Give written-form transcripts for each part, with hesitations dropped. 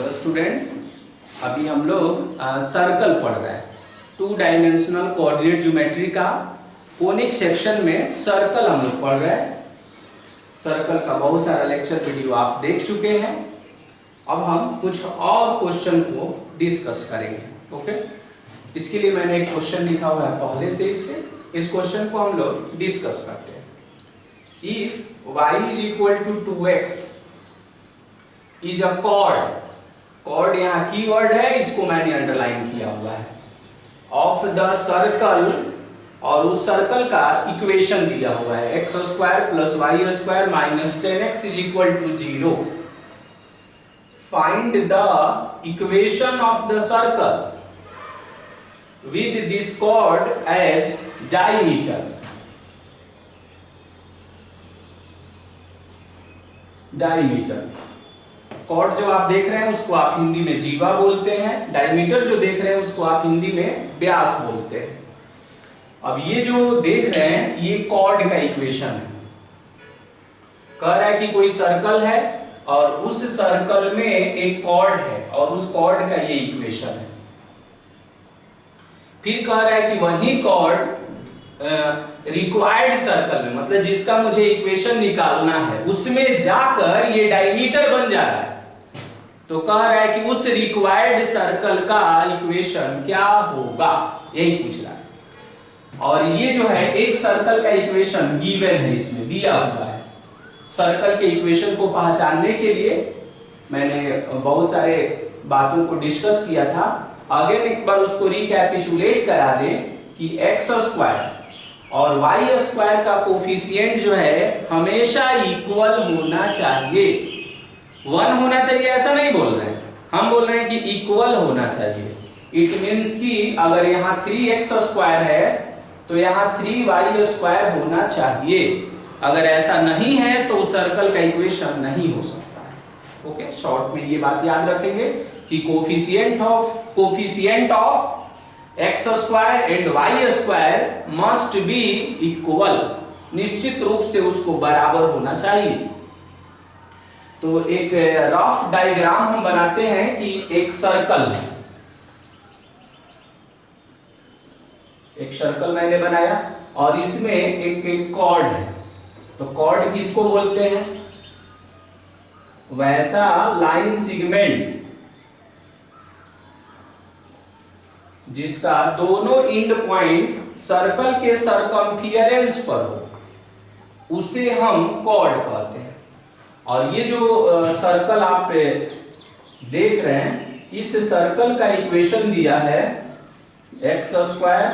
Hello students, अभी हम लोग सर्कल पढ़ रहे हैं। 2 डायमेंशनल कोऑर्डिनेट ज्योमेट्री का कोनिक सेक्शन में सर्कल हम लोग पढ़ रहे हैं। सर्कल का बहुत सारा लेक्चर वीडियो आप देख चुके हैं। अब हम कुछ और क्वेश्चन को डिस्कस करेंगे। ओके, इसके लिए मैंने एक क्वेश्चन लिखा हुआ है पहले से। इस क्वेश्चन को हम लोग डिस्कस करते हैं। If y is equal to 2x is a chord, chord यहाँ कीवर्ड है, इसको मैंने अंडरलाइन किया हुआ है, ऑफ द सर्कल, और उस सर्कल का इक्वेशन दिया हुआ है x square plus y square minus 10x is equal to 0। Find the equation of the circle with this chord as diameter. Diameter chord जो आप देख रहे हैं उसको आप हिंदी में जीवा बोलते हैं, डायमीटर जो देख रहे हैं उसको आप हिंदी में व्यास बोलते हैं। अब ये जो देख रहे हैं ये कॉर्ड का इक्वेशन है। कह रहा है कि कोई सर्कल है और उस सर्कल में एक कॉर्ड है और उस कॉर्ड का ये इक्वेशन है। फिर कह रहा है कि वही कॉर्ड रिक्वायर्ड सर्कल में, मतलब जिसका मुझे इक्वेशन निकालना है, उसमें जाकर ये डायमीटर बन जा रहा है। तो कह रहा है कि उस रिक्वायर्ड सर्कल का इक्वेशन क्या होगा, यही पूछ रहा है। और ये जो है एक सर्कल का इक्वेशन गिवन है, इसमें दिया हुआ है। सर्कल के इक्वेशन को पहचानने के लिए मैंने बहुत सारे बातों को डिस्कस किया था। अगेन एक बार उसको रिकैपिचुलेट करा दें कि एक्स स्क्वायर और वाई स्क्वायर का कोफिशिएंट जो है हमेशा इक्वल होना चाहिए। 1 होना चाहिए ऐसा नहीं बोल रहे हैं, हम बोल रहे हैं कि इक्वल होना चाहिए। इट मींस कि अगर यहाँ 3x स्क्वायर है तो यहाँ 3y स्क्वायर होना चाहिए। अगर ऐसा नहीं है तो उस सर्कल का इक्वेशन नहीं हो सकता है। ओके, शॉर्ट में ये बात याद रखेंगे कि coefficient of x square and y square must be equal, निश्चित रूप से उसको बराबर होना चाहिए। तो एक रफ डायग्राम हम बनाते हैं कि एक सर्कल मैंने बनाया और इसमें एक कॉर्ड है। तो कॉर्ड किसको बोलते हैं? वैसा लाइन सेगमेंट जिसका दोनों एंड पॉइंट सर्कल के सरकमफियरेंस पर हो, उसे हम कॉर्ड कहते हैं। और ये जो सर्कल आप देख रहे हैं, इस सर्कल का इक्वेशन दिया है एक्स स्क्वायर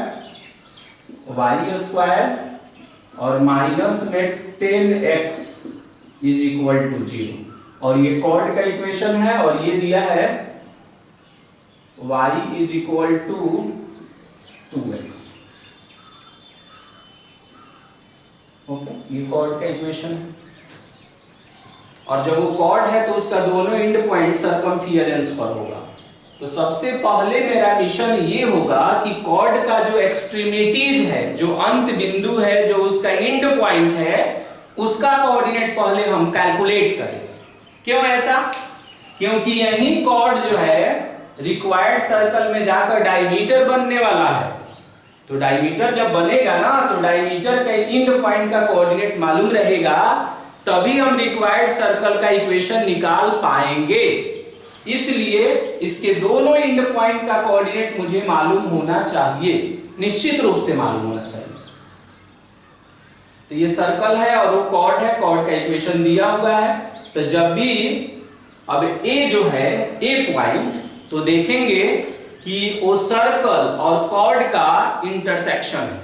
वाई स्क्वायर और माइनस में 10x इज इक्वल टू 0। और ये कॉर्ड का इक्वेशन है और ये दिया है y is equal to 2x। Okay, ये कॉर्ड का इक्वेशन है। और जब वो कॉर्ड है तो उसका दोनों एंड पॉइंट सरकमफियरेंस पर होगा। तो सबसे पहले मेरा मिशन ये होगा कि कॉर्ड का जो एक्सट्रीमिटीज है, जो अंत बिंदु है, जो उसका एंड पॉइंट है, उसका कोऑर्डिनेट पहले हम कैलकुलेट करें। क्यों ऐसा? क्योंकि यही कॉर्ड जो है रिक्वायर्ड सर्कल में जाकर डायमीटर बनने वाला है। तो डायमीटर जब बनेगा ना, तो डायमीटर का एंड पॉइंट का कोऑर्डिनेट मालूम रहेगा, तभी हम रिक्वायर्ड सर्कल का इक्वेशन निकाल पाएंगे। इसलिए इसके दोनों एंड पॉइंट का कोऑर्डिनेट मुझे मालूम होना चाहिए, निश्चित रूप से मालूम होना चाहिए। तो ये सर्कल है और वो कॉर्ड है, कॉर्ड का इक्वेशन दिया हुआ है। तो जब भी अब ए जो है ए पॉइंट, तो देखेंगे कि वो सर्कल और कॉर्ड का इंटरसेक्शन है।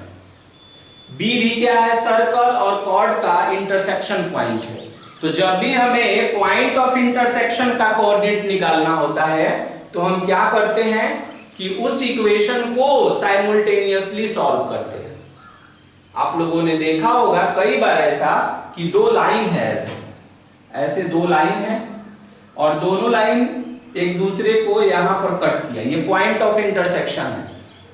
बी भी क्या है? सर्कल और कॉर्ड का इंटरसेक्शन पॉइंट है। तो जब भी हमें पॉइंट ऑफ इंटरसेक्शन का कोऑर्डिनेट निकालना होता है तो हम क्या करते हैं कि उस इक्वेशन को साइमल्टेनियसली सॉल्व करते हैं। आप लोगों ने देखा होगा कई बार ऐसा कि 2 लाइन है, ऐसे 2 लाइन है और दोनों लाइन एक दूसरे को यहां पर कट किया, ये पॉइंट ऑफ इंटरसेक्शन है।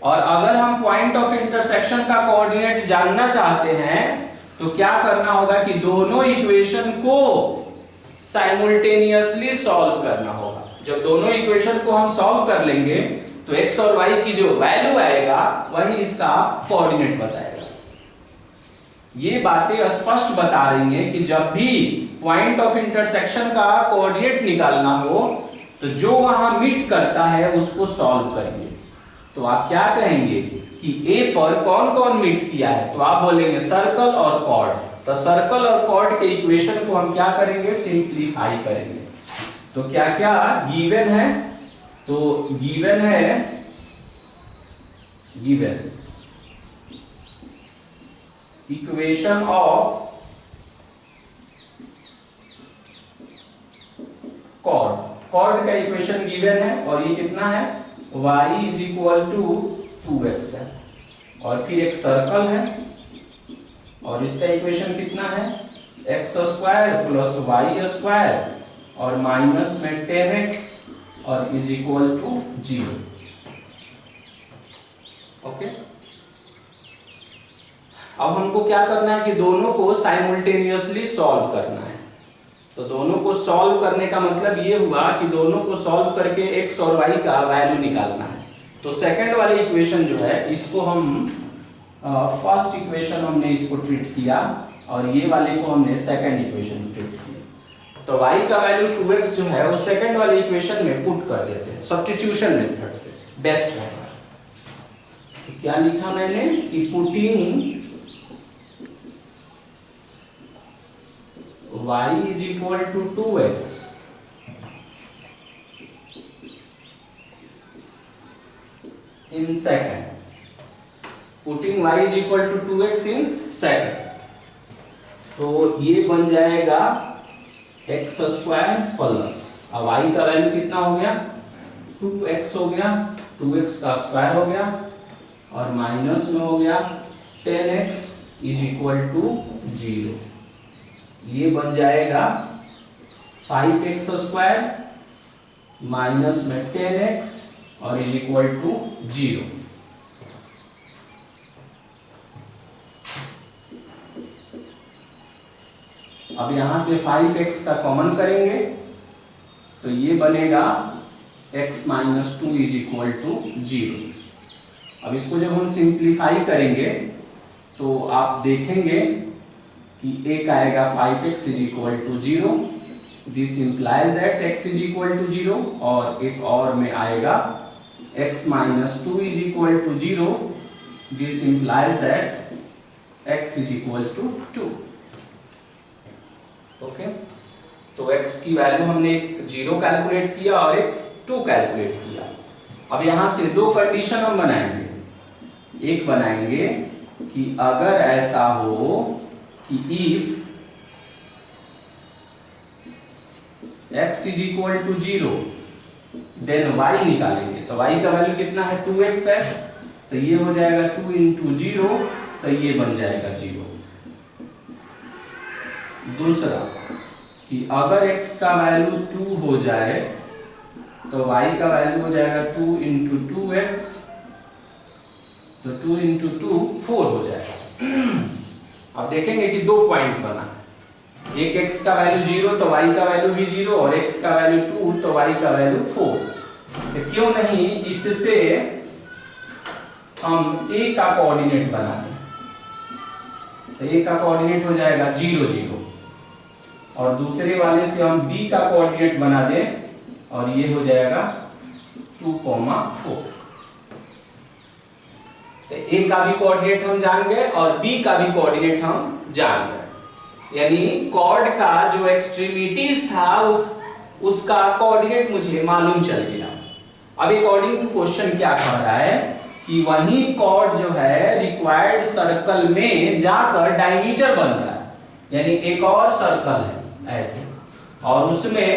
और अगर हम पॉइंट ऑफ इंटरसेक्शन का कोऑर्डिनेट जानना चाहते हैं तो क्या करना होगा कि दोनों इक्वेशन को साइमल्टेनियसली सॉल्व करना होगा। जब दोनों इक्वेशन को हम सॉल्व कर लेंगे तो x और y की जो वैल्यू आएगा वही इसका कोऑर्डिनेट बताएगा। ये बातें स्पष्ट बता रही हैं कि जब भी पॉइंट ऑफ इंटरसेक्शन का कोऑर्डिनेट निकालना हो तो जो वहां मीट करता है उसको सॉल्व करेंगे। तो आप क्या कहेंगे कि A पर कौन कौन मीट किया है, तो आप बोलेंगे सर्कल और कॉर्ड। तो सर्कल और कॉर्ड के इक्वेशन को हम क्या करेंगे, सिंप्लीफाई करेंगे। तो क्या क्या गिवन है, तो गिवन है, given equation of chord, chord का इक्वेशन गिवन है और ये कितना है, y is equal to 2x है। और फिर एक सर्कल है और इसका इक्वेशन कितना है, x square plus y square और माइनस में 10x और इज इक्वल टू 0। ओके, अब हमको क्या करना है कि दोनों को साइमल्टेनियसली सॉल्व करना है। तो दोनों को सॉल्व करने का मतलब ये हुआ कि दोनों को सॉल्व करके x और y का वैल्यू निकालना है। तो सेकंड वाले इक्वेशन जो है इसको हम फर्स्ट इक्वेशन हमने इसको ट्रीट किया और ये वाले को हमने सेकंड इक्वेशन ट्रीट किया। तो y का वैल्यू 2x जो है वो सेकंड वाले इक्वेशन में पुट कर देते हैं सब्स्टिट्यूशन मेथड से, बेस्ट रहेगा। तो क्या लिखा मैंने कि putting y is equal to 2x in second, putting y is equal to 2x in second, तो ये बन जाएगा x स्क्वायर प्लस, अब y का वैल्यू कितना हो गया, 2x हो गया, 2x का स्क्वायर हो गया और माइनस में हो गया 10x इज इक्वल टू 0। ये बन जाएगा 5x स्क्वायर माइनस में 10x और इज इक्वल टू 0। अब यहां से 5x का कॉमन करेंगे तो ये बनेगा x minus 2 is equal to 0। अब इसको जब हम सिंप्लीफाई करेंगे तो आप देखेंगे कि एक आएगा 5x is equal to 0, this implies that x is equal to 0, और एक और में आएगा x minus 2 is equal to 0, this implies that x is equal to 2। Okay, तो x की वैल्यू हमने एक 0 कैलकुलेट किया और एक 2 कैलकुलेट किया। अब यहां से दो कंडीशन हम बनाएंगे। एक बनाएंगे कि अगर ऐसा हो कि if x is equal to 0 then y निकालेंगे। तो y का वैल्यू कितना है, 2x है, तो ये हो जाएगा 2 इंटू 0, तो ये बन जाएगा 0। दूसरा कि अगर x का वैल्यू 2 हो जाए तो y का वैल्यू हो जाएगा 2 इंटू 2x, तो 2 इंटू 2 4 हो जाएगा। अब देखेंगे कि दो पॉइंट बना, एक x का वैल्यू 0 तो y का वैल्यू भी 0 और x का वैल्यू 2 तो y का वैल्यू 4। तो क्यों नहीं इससे हम a का कोऑर्डिनेट बना दें, तो a का कोऑर्डिनेट हो जाएगा 0 0 और दूसरे वाले से हम b का कोऑर्डिनेट बना दें और ये हो जाएगा 2, 4। तो a का भी कोऑर्डिनेट हम जान गए और b का भी कोऑर्डिनेट हम जान गए, यानी कॉर्ड का जो एक्सट्रीमिटीज था उसका कोऑर्डिनेट मुझे मालूम चल गया। अब अकॉर्डिंग टू क्वेश्चन क्या कह रहा है कि वही कॉर्ड जो है रिक्वायर्ड सर्कल में जाकर डायमीटर बन रहा है, यानी एक और सर्कल है ऐसे, और उसमें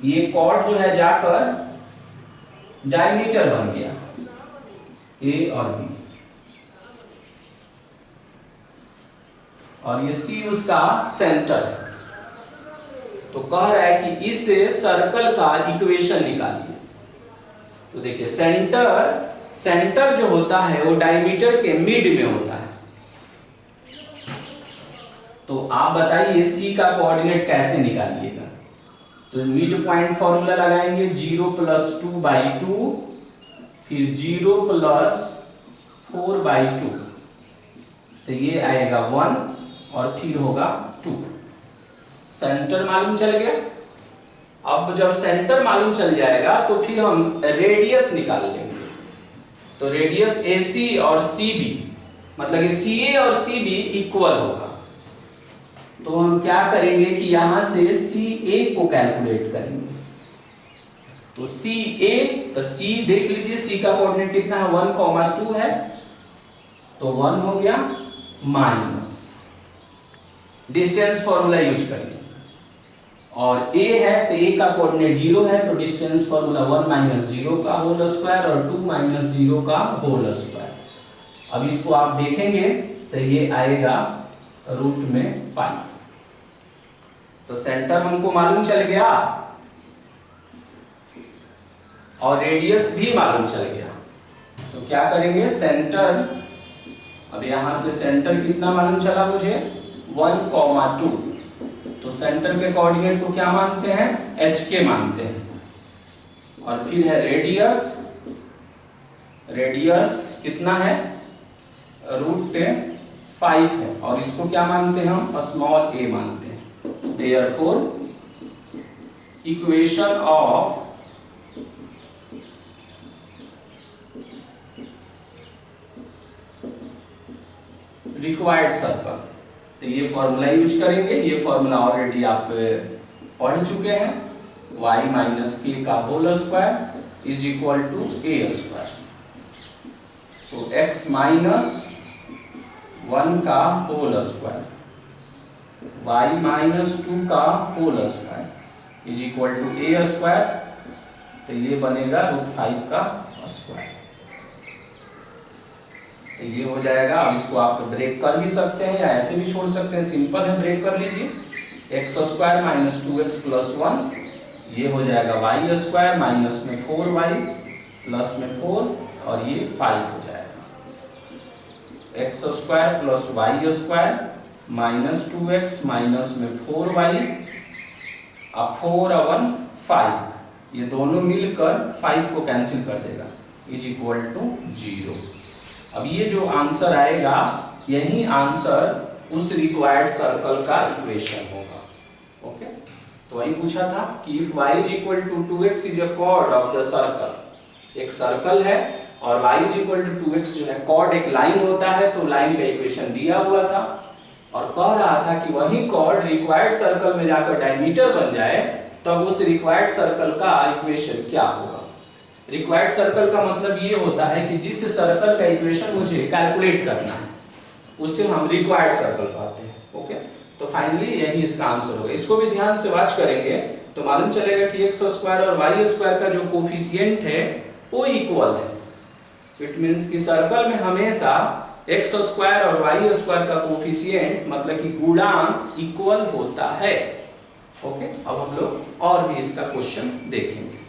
ये कॉर्ड जो है जाकर डायमीटर बन गया a और b, और ये C उसका सेंटर है। तो कह रहा है कि इस सर्कल का इक्वेशन निकालिए। तो देखिए सेंटर जो होता है वो डायमीटर के मिड में होता है। तो आप बताइए C का कोऑर्डिनेट कैसे निकालिएगा। तो मिड पॉइंट फॉर्मूला लगाएंगे 0 + 2/2, फिर 0 + 4/2, तो ये आएगा 1 और फिर होगा 2। सेंटर मालूम चल गया। अब जब सेंटर मालूम चल जाएगा तो फिर हम रेडियस निकाल लेंगे। तो रेडियस AC और CB, मतलब कि CA और CB इक्वल होगा। तो हम क्या करेंगे कि यहां से CA को कैलकुलेट करेंगे। तो CA, तो C देख लीजिए, C का कोऑर्डिनेट कितना है, 1, 2 है, तो 1 हो गया, माइनस डिस्टेंस फॉर्मूला यूज करेंगे। और A है तो A का कोऑर्डिनेट 0 है, तो डिस्टेंस फॉर्मूला 1 - 0 का होल स्क्वायर और 2 - 0 का होल स्क्वायर। अब इसको आप देखेंगे तो ये आएगा √5। तो सेंटर हमको मालूम चल गया और रेडियस भी मालूम चल गया। तो क्या करेंगे, सेंटर, अब यहां से सेंटर कितना मालूम चला मुझे, 1, 2। तो सेंटर के कोऑर्डिनेट को क्या मानते हैं, HK मानते हैं। और फिर है रेडियस, रेडियस कितना है, √5 है, और इसको क्या मानते हैं हम, स्मॉल a मानते हैं। Therefore, equation of required circle, तो ये फॉर्मूला यूज करेंगे। ये फॉर्मूला ऑलरेडी आप पढ़ चुके हैं, y - k का whole square is equal to a square. तो x - 1 का होल स्क्वायर, y - 2 का whole square is equal to a square. तो ये बनेगा √5 का स्क्वायर। तो ये हो जाएगा। अब इसको आप ब्रेक कर भी सकते हैं या ऐसे भी छोड़ सकते हैं, सिंपल है, ब्रेक कर लीजिए। x² - 2x + 1, ये हो जाएगा y स्क्वायर, माइनस में 4y प्लस में 4, और ये 5 हो जाएगा। x² + y² minus 2x minus में 4y, अब 4 और 1 5, ये दोनों मिलकर 5 को कैंसिल कर देगा, इज इक्वल टू 0। अब ये जो आंसर आएगा, यही आंसर उस रिक्वायर्ड सर्कल का इक्वेशन होगा। ओके, तो वही पूछा था कि if y = 2x is a cord of the circle. एक सर्कल है और y = 2x जो है कॉर्ड, एक लाइन होता है, तो लाइन का इक्वेशन दिया हुआ था और कह रहा था कि वही कॉर्ड रिक्वायर्ड सर्कल में जाकर डायमीटर बन जाए, तब उस रिक्वायर्ड सर्कल का इक्वेशन क्या होगा। रिक्वायर्ड सर्कल का मतलब ये होता है कि जिस सर्कल का इक्वेशन मुझे कैलकुलेट करना है उसे हम रिक्वायर्ड सर्कल कहते हैं। ओके, तो फाइनली यही इसका आंसर होगा। इसको भी ध्यान से वॉच करेंगे तो मालूम चलेगा कि x² और y² का जो कोफिशिएंट है वो इक्वल है। इट मींस कि सर्कल में हमेशा x² और y² का कोफिशिएंट, मतलब कि गुणांक, इक्वल होता है। ओके, अब हम लोग और भी इसका क्वेश्चन देखेंगे।